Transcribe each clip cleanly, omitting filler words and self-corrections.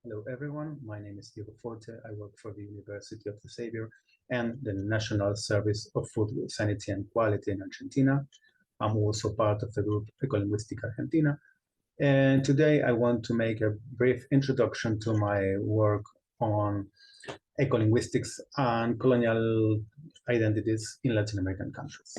Hello, everyone. My name is Diego Forte. I work for the University of the Savior and the National Service of Food Sanity and Quality in Argentina. I'm also part of the group Ecolinguistics Argentina. And today I want to make a brief introduction to my work on ecolinguistics and colonial identities in Latin American countries.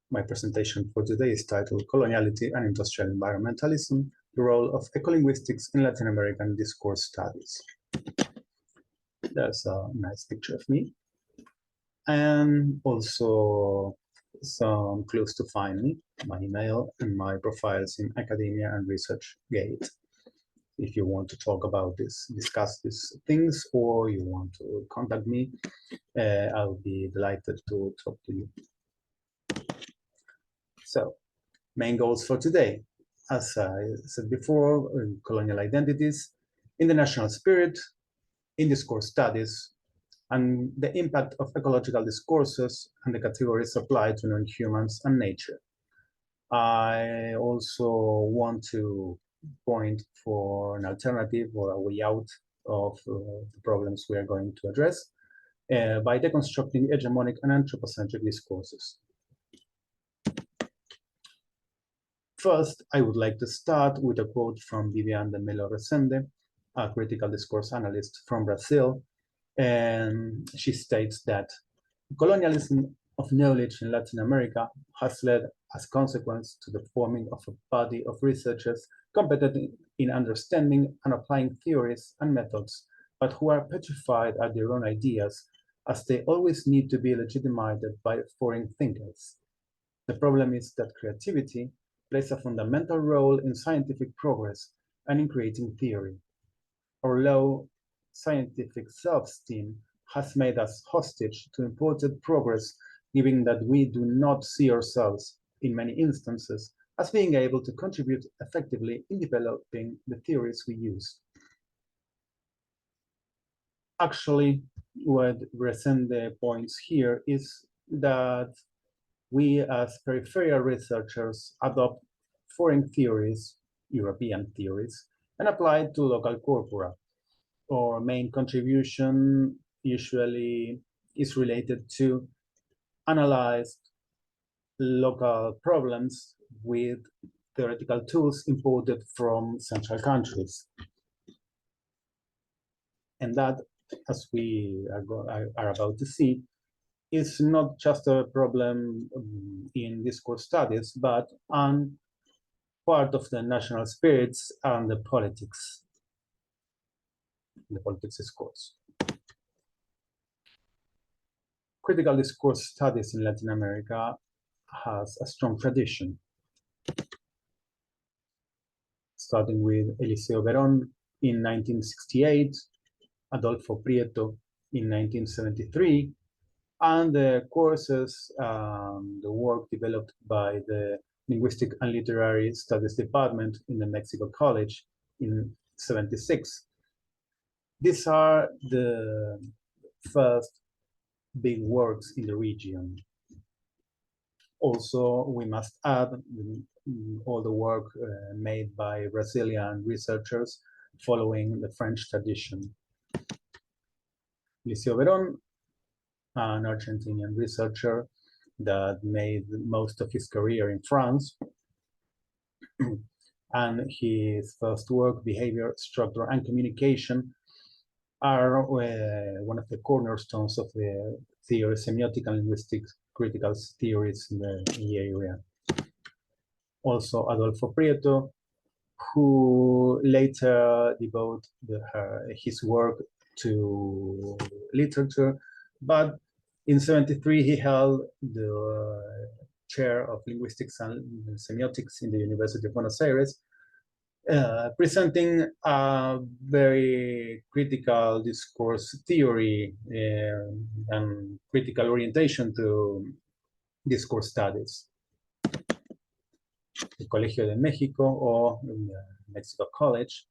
My presentation for today is titled Coloniality and Industrial Environmentalism, the Role of Ecolinguistics in Latin American Discourse Studies. There's a nice picture of me. And also some clues to find me, my email and my profiles in Academia and ResearchGate. If you want to talk about this, discuss these things, or you want to contact me, I'll be delighted to talk to you. So, main goals for today. As I said before, colonial identities in the national spirit, in discourse studies, and the impact of ecological discourses and the categories applied to non-humans and nature. I also want to point for an alternative or a way out of the problems we are going to address by deconstructing hegemonic and anthropocentric discourses. First, I would like to start with a quote from Viviane de Mello Resende, a critical discourse analyst from Brazil, and she states that colonialism of knowledge in Latin America has led as consequence to the forming of a body of researchers competent in understanding and applying theories and methods, but who are petrified at their own ideas, as they always need to be legitimized by foreign thinkers. The problem is that creativity plays a fundamental role in scientific progress and in creating theory. Our low scientific self-esteem has made us hostage to imported progress, given that we do not see ourselves, in many instances, as being able to contribute effectively in developing the theories we use. Actually, what Resende points here is that we as peripheral researchers adopt foreign theories, European theories, and apply it to local corpora. Our main contribution usually is related to analyze local problems with theoretical tools imported from central countries. And that, as we are about to see, is not just a problem in discourse studies, but on part of the national spirits and the politics discourse. Critical discourse studies in Latin America has a strong tradition, starting with Eliseo Verón in 1968, Adolfo Prieto in 1973, and the courses, the work developed by the Linguistic and Literary Studies Department in the Mexico College in '76. These are the first big works in the region. Also, we must add all the work made by Brazilian researchers following the French tradition. Eliseo Verón, an Argentinian researcher that made most of his career in France, and his first work, Behavior, Structure, and Communication, are one of the cornerstones of the theory, semiotic and linguistic critical theories in the area. Also, Adolfo Prieto, who later devoted his work to literature, but in '73 he held the chair of linguistics and semiotics in the University of Buenos Aires, presenting a very critical discourse theory and critical orientation to discourse studies. The Colegio de México, or Mexico College,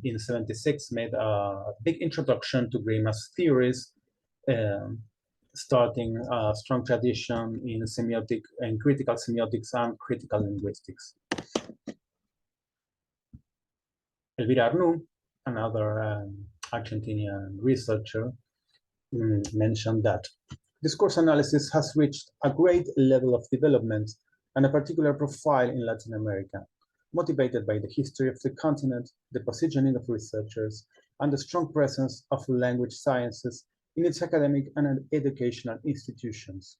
in '76 made a big introduction to Greimas theories starting a strong tradition in semiotic and critical semiotics and critical linguistics. Elvira Arnoux, another Argentinian researcher, mentioned that discourse analysis has reached a great level of development and a particular profile in Latin America, motivated by the history of the continent, the positioning of researchers, and the strong presence of language sciences in its academic and educational institutions.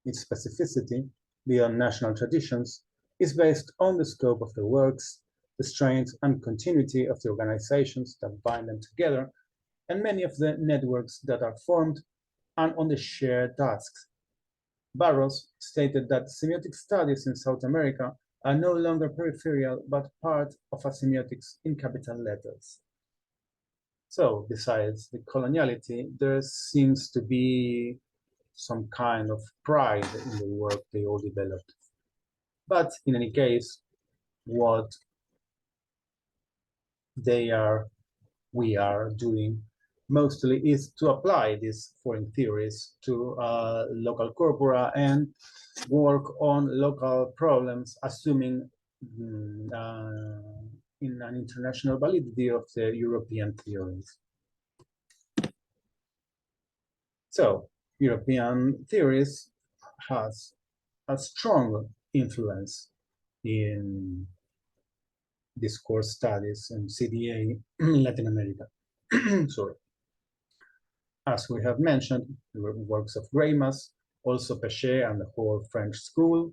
Its specificity, beyond national traditions, is based on the scope of the works, the strength and continuity of the organizations that bind them together, and many of the networks that are formed, and on the shared tasks. Barros stated that semiotic studies in South America are no longer peripheral, but part of a semiotics in capital letters. So, besides the coloniality, there seems to be some kind of pride in the work they all developed. But in any case, what we are doing mostly is to apply these foreign theories to local corpora and work on local problems, assuming in an international validity of the European theories. So, European theories has a strong influence in discourse studies and CDA in Latin America. Sorry. As we have mentioned, the works of Greimas, also Péchet and the whole French school,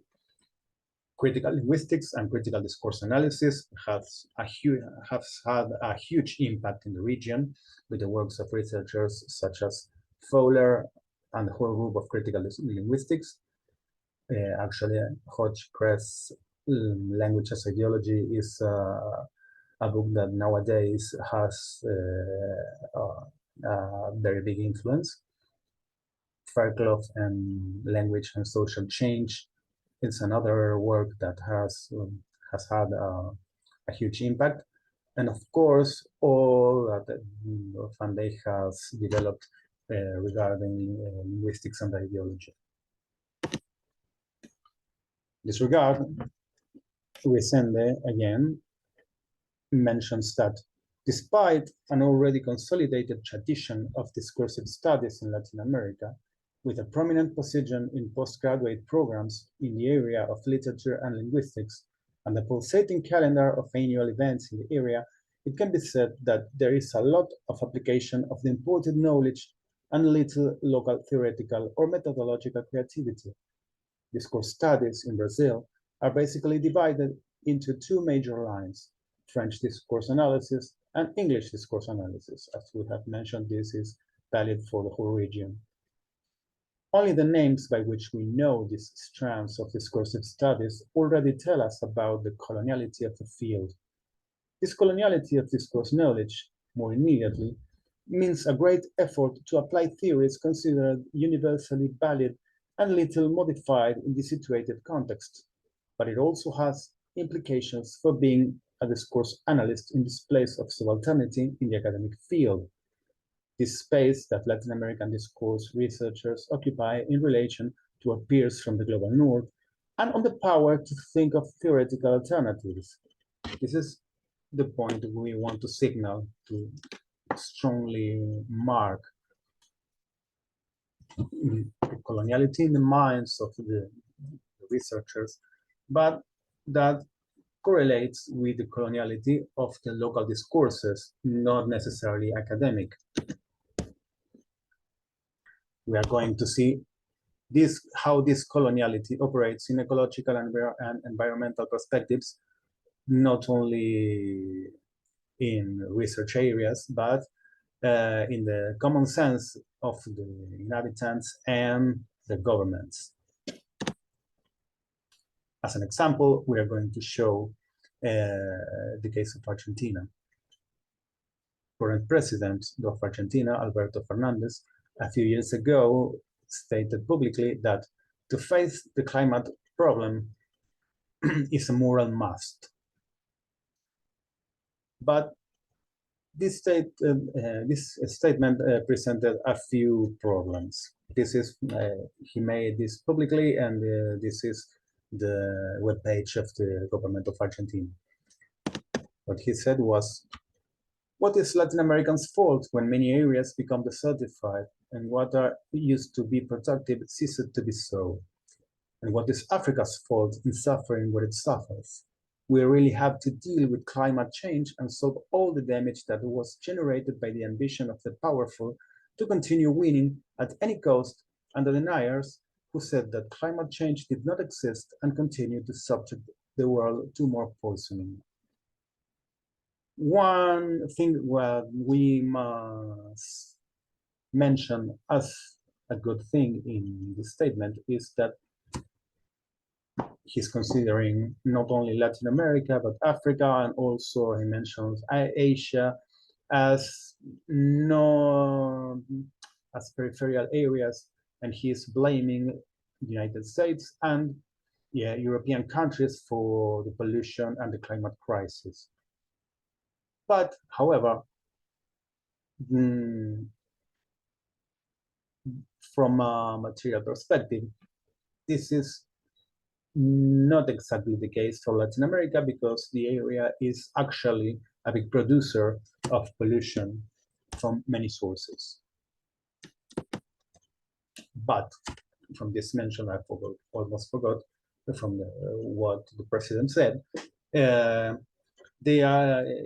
critical linguistics and critical discourse analysis has had a huge impact in the region with the works of researchers such as Fowler and the whole group of critical linguistics. Actually, Hodge-Kress Language as Ideology is a book that nowadays has a very big influence. Fairclough and Language and Social Change is another work that has had a huge impact. And of course, all that Van Dijk has developed regarding linguistics and ideology. In this regard, Resende again mentions that despite an already consolidated tradition of discursive studies in Latin America, with a prominent position in postgraduate programs in the area of literature and linguistics, and the pulsating calendar of annual events in the area, it can be said that there is a lot of application of the imported knowledge and little local theoretical or methodological creativity. Discourse studies in Brazil are basically divided into two major lines: French discourse analysis and English discourse analysis. As we have mentioned, this is valid for the whole region. Only the names by which we know these strands of discursive studies already tell us about the coloniality of the field. This coloniality of discourse knowledge, more immediately, means a great effort to apply theories considered universally valid and little modified in the situated context, but it also has implications for being a discourse analyst in this place of subalternity in the academic field, this space that Latin American discourse researchers occupy in relation to our peers from the global north, and on the power to think of theoretical alternatives. This is the point we want to signal to strongly mark the coloniality in the minds of the researchers, but that correlates with the coloniality of the local discourses, not necessarily academic. We are going to see how this coloniality operates in ecological and environmental perspectives, not only in research areas, but in the common sense of the inhabitants and the governments. As an example, we are going to show the case of Argentina. Current president of Argentina, Alberto Fernandez, a few years ago stated publicly that to face the climate problem is a moral must. But this statement presented a few problems. this is, he made this publicly, and this is the webpage of the government of Argentina. What he said was, what is Latin Americans' fault when many areas become desertified and what are used to be productive ceased to be so? And what is Africa's fault in suffering what it suffers? We really have to deal with climate change and solve all the damage that was generated by the ambition of the powerful to continue winning at any cost, and the deniers who said that climate change did not exist and continued to subject the world to more poisoning. One thing we must mention as a good thing in this statement is that he's considering not only Latin America, but Africa, and also he mentions Asia as as peripheral areas, and he's blaming the United States and European countries for the pollution and the climate crisis. But, however, from a material perspective, this is not exactly the case for Latin America, because the area is actually a big producer of pollution from many sources. But from this mention, I almost forgot from what the president said.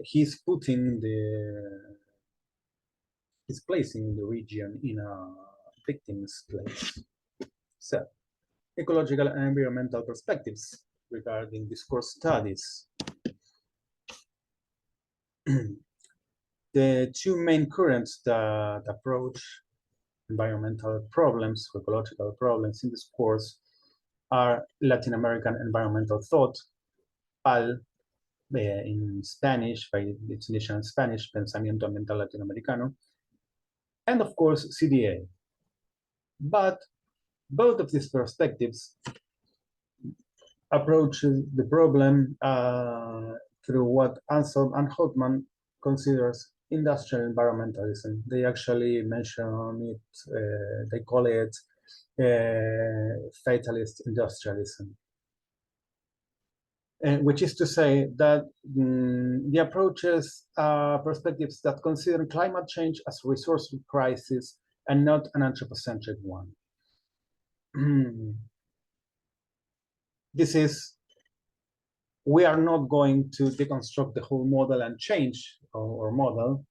He's placing the region in a victim's place. So, ecological and environmental perspectives regarding discourse studies. The two main currents that approach environmental problems, ecological problems in discourse, are Latin American environmental thought, PAL, in Spanish, by its initial in Spanish, Pensamiento Ambiental Latinoamericano, and of course CDA. But both of these perspectives approach the problem through what Anselm and Hoffman considers industrial environmentalism. They actually mention it, they call it fatalist industrialism. Which is to say that the approaches are perspectives that consider climate change as a resource crisis and not an anthropocentric one. We are not going to deconstruct the whole model and change our model,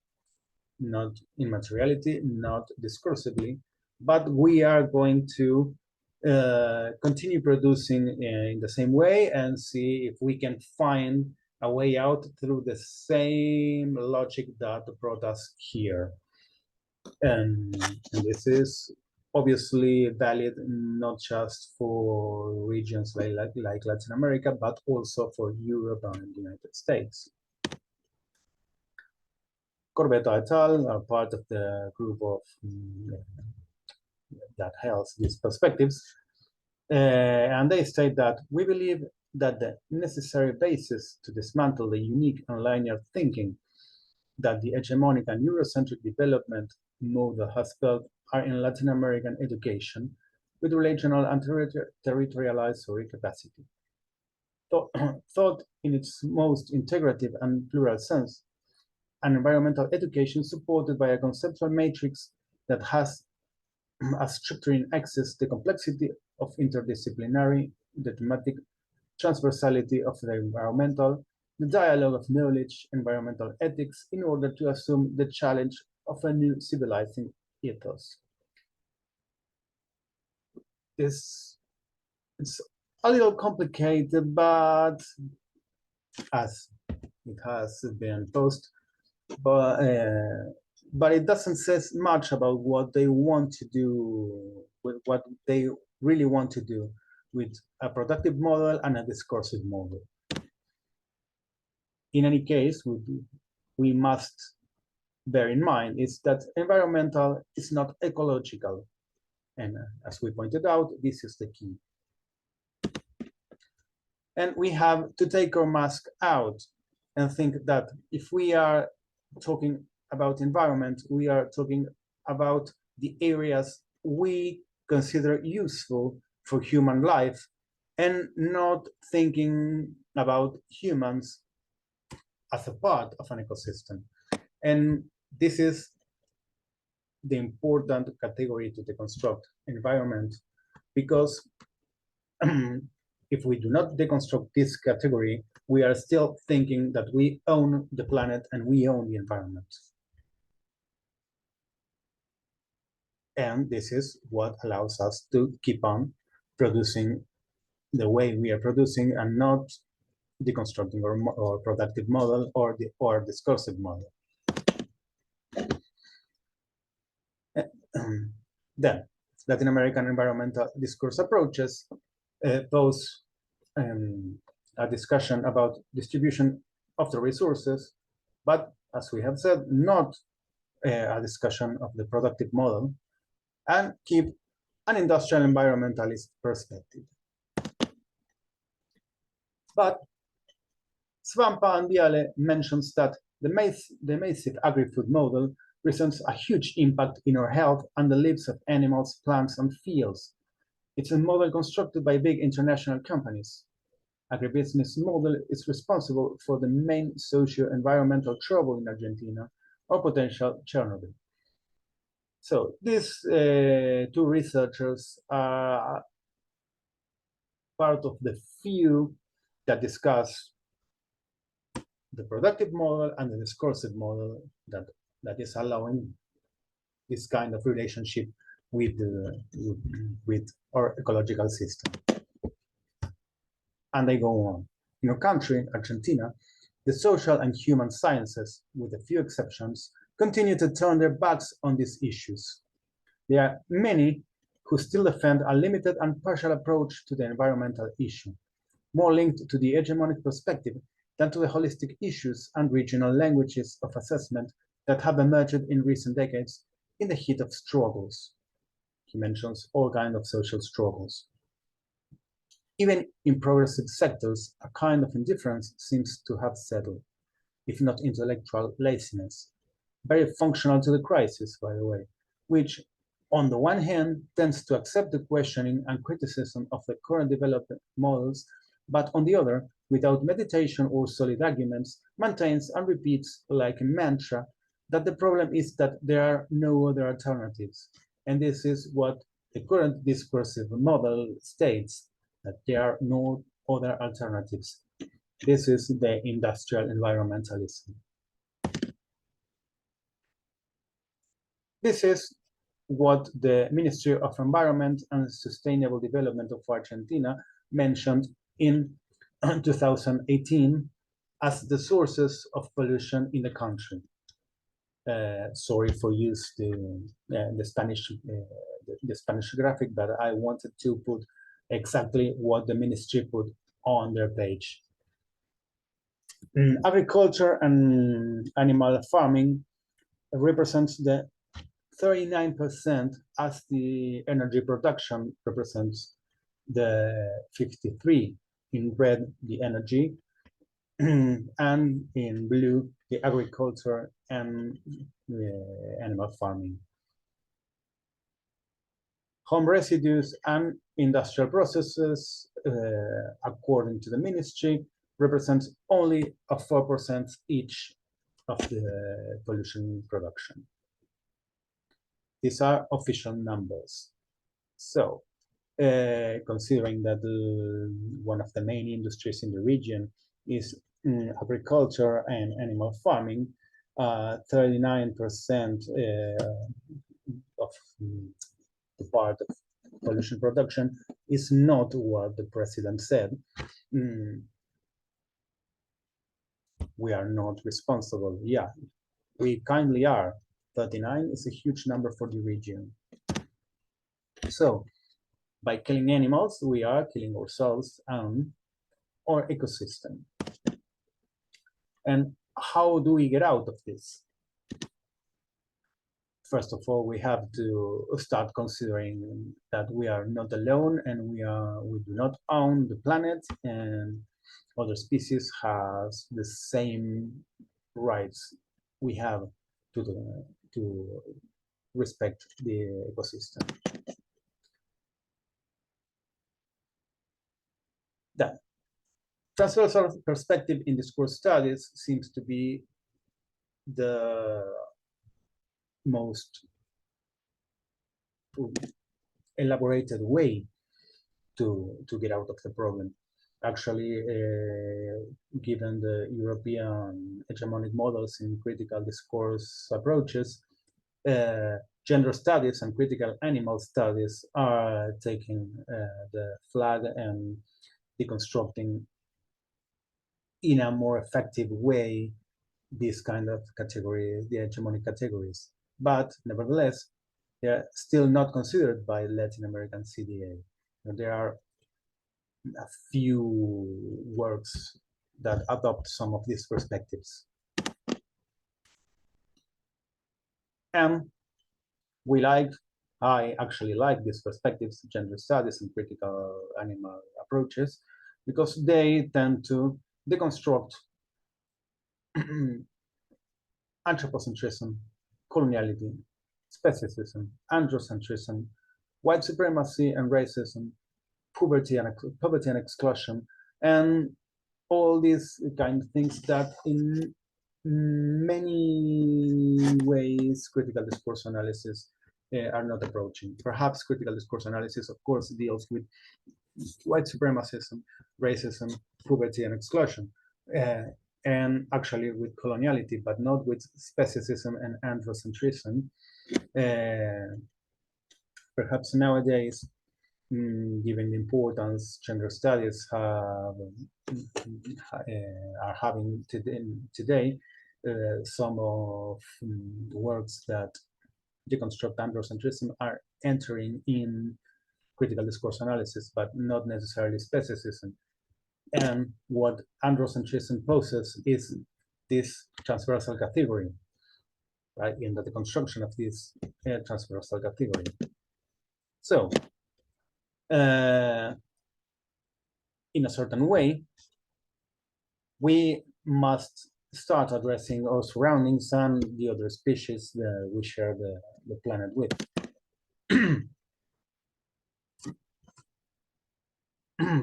not in materiality, not discursively, but we are going to continue producing in the same way and see if we can find a way out through the same logic that brought us here. And this is obviously valid not just for regions like Latin America, but also for Europe and the United States. Corbetta et al. Are part of the group of that holds these perspectives, and they state that we believe that the necessary basis to dismantle the unique and linear thinking that the hegemonic and Eurocentric development model has built are in Latin American education with regional and territorialized theory capacity. Thought in its most integrative and plural sense, an environmental education supported by a conceptual matrix that has as structuring access the complexity of interdisciplinary, the thematic transversality of the environmental, the dialogue of knowledge, environmental ethics, in order to assume the challenge of a new civilizing ethos. It's a little complicated, but as it has been posed, but it doesn't say much about what they want to do, with what they really want to do with a productive model and a discursive model. In any case, we must bear in mind is that environmental is not ecological. And as we pointed out, this is the key. And we have to take our mask out and think that if we are talking about environment, we are talking about the areas we considered useful for human life and not thinking about humans as a part of an ecosystem. And this is the important category to deconstruct environment, because if we do not deconstruct this category, we are still thinking that we own the planet and we own the environment. And this is what allows us to keep on producing the way we are producing and not deconstructing our productive model or discursive model. Then, Latin American environmental discourse approaches pose a discussion about distribution of the resources, but as we have said, not a discussion of the productive model, and keep an industrial environmentalist perspective. But Svampa and Viale mentions that the massive agri-food model presents a huge impact in our health and the lives of animals, plants, and fields. It's a model constructed by big international companies. Agribusiness model is responsible for the main socio-environmental trouble in Argentina, or potential Chernobyl. So these two researchers are part of the few that discuss the productive model and the discursive model that is allowing this kind of relationship with our ecological system. And they go on. In our country, Argentina, the social and human sciences, with a few exceptions, continue to turn their backs on these issues. There are many who still defend a limited and partial approach to the environmental issue, more linked to the hegemonic perspective than to the holistic issues and regional languages of assessment that have emerged in recent decades in the heat of struggles. He mentions all kinds of social struggles. Even in progressive sectors, a kind of indifference seems to have settled, if not intellectual laziness, very functional to the crisis, by the way, which on the one hand tends to accept the questioning and criticism of the current development models, but on the other, without meditation or solid arguments, maintains and repeats like a mantra that the problem is that there are no other alternatives. And this is what the current discursive model states, that there are no other alternatives. This is the industrial environmentalism. This is what the Ministry of Environment and Sustainable Development of Argentina mentioned in 2018 as the sources of pollution in the country. Sorry for use the Spanish graphic, but I wanted to put exactly what the ministry put on their page. Agriculture and animal farming represents the 39%, as the energy production represents the 53%. In red, the energy, and in blue, the agriculture and animal farming. Home residues and industrial processes, according to the ministry, represent only 4% each of the pollution production. These are official numbers. So, considering that one of the main industries in the region is agriculture and animal farming, 39% of the part of pollution production is not what the president said. We are not responsible. Yeah, we kindly are. 39 is a huge number for the region. So, by killing animals, we are killing ourselves and our ecosystem. And how do we get out of this? First of all, we have to start considering that we are not alone and we do not own the planet, and other species has the same rights we have to respect the ecosystem. Then, transversal perspective in discourse studies seems to be the most elaborated way to get out of the problem. Actually, given the European hegemonic models in critical discourse approaches, gender studies and critical animal studies are taking the flag and deconstructing in a more effective way this kind of category, the hegemonic categories. But nevertheless, they are still not considered by Latin American CDA. There are a few works that adopt some of these perspectives. And I actually like these perspectives, gender studies and critical animal approaches, because they tend to deconstruct anthropocentrism, coloniality, speciesism, androcentrism, white supremacy and racism, poverty and exclusion, and all these kind of things that in many ways critical discourse analysis are not approaching. Perhaps critical discourse analysis, of course, deals with white supremacism, racism, poverty and exclusion, and actually with coloniality, but not with speciesism and androcentrism. Perhaps nowadays, given the importance gender studies are having today, some of works that deconstruct androcentrism are entering in critical discourse analysis, but not necessarily speciesism. And what androcentrism poses is this transversal category, right, in the deconstruction of this transversal category. So, in a certain way, we must start addressing our surroundings and the other species that we share the planet with.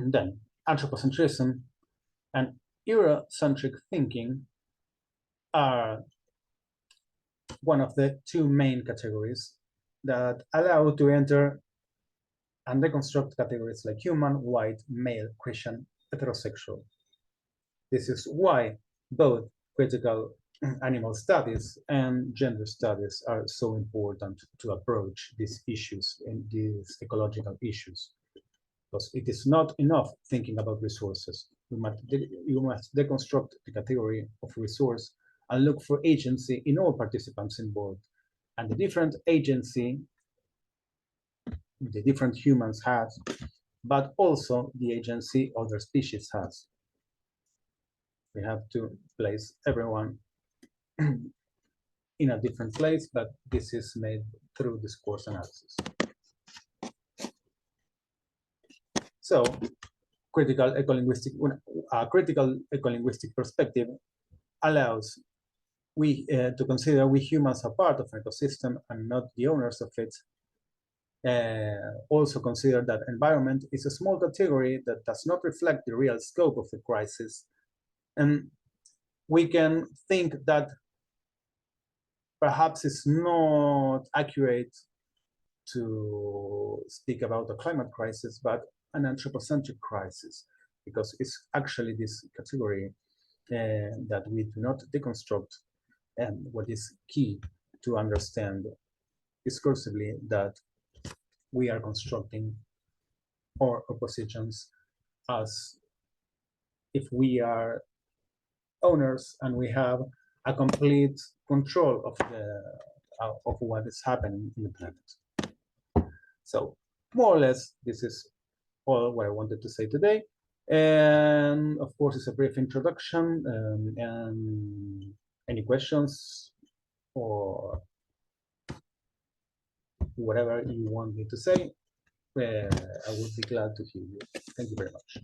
Then, anthropocentrism and Eurocentric thinking are one of the two main categories that allow to enter and deconstruct categories like human, white, male, Christian, heterosexual. This is why both critical animal studies and gender studies are so important to approach these issues and these ecological issues. Because it is not enough thinking about resources. You must deconstruct the category of resource and look for agency in all participants involved. And the different agency the different humans have, but also the agency other species has. We have to place everyone in a different place, but this is made through discourse analysis. So, critical ecolinguistic perspective allows to consider we humans are part of an ecosystem and not the owners of it. Also consider that environment is a small category that does not reflect the real scope of the crisis. And we can think that perhaps it's not accurate to speak about a climate crisis, but an anthropocentric crisis, because it's actually this category that we do not deconstruct. And what is key to understand discursively that we are constructing our oppositions as if we are owners and we have a complete control of what is happening in the planet. So more or less, this is all what I wanted to say today. And of course, it's a brief introduction. And any questions or whatever you want me to say, I would be glad to hear you. Thank you very much.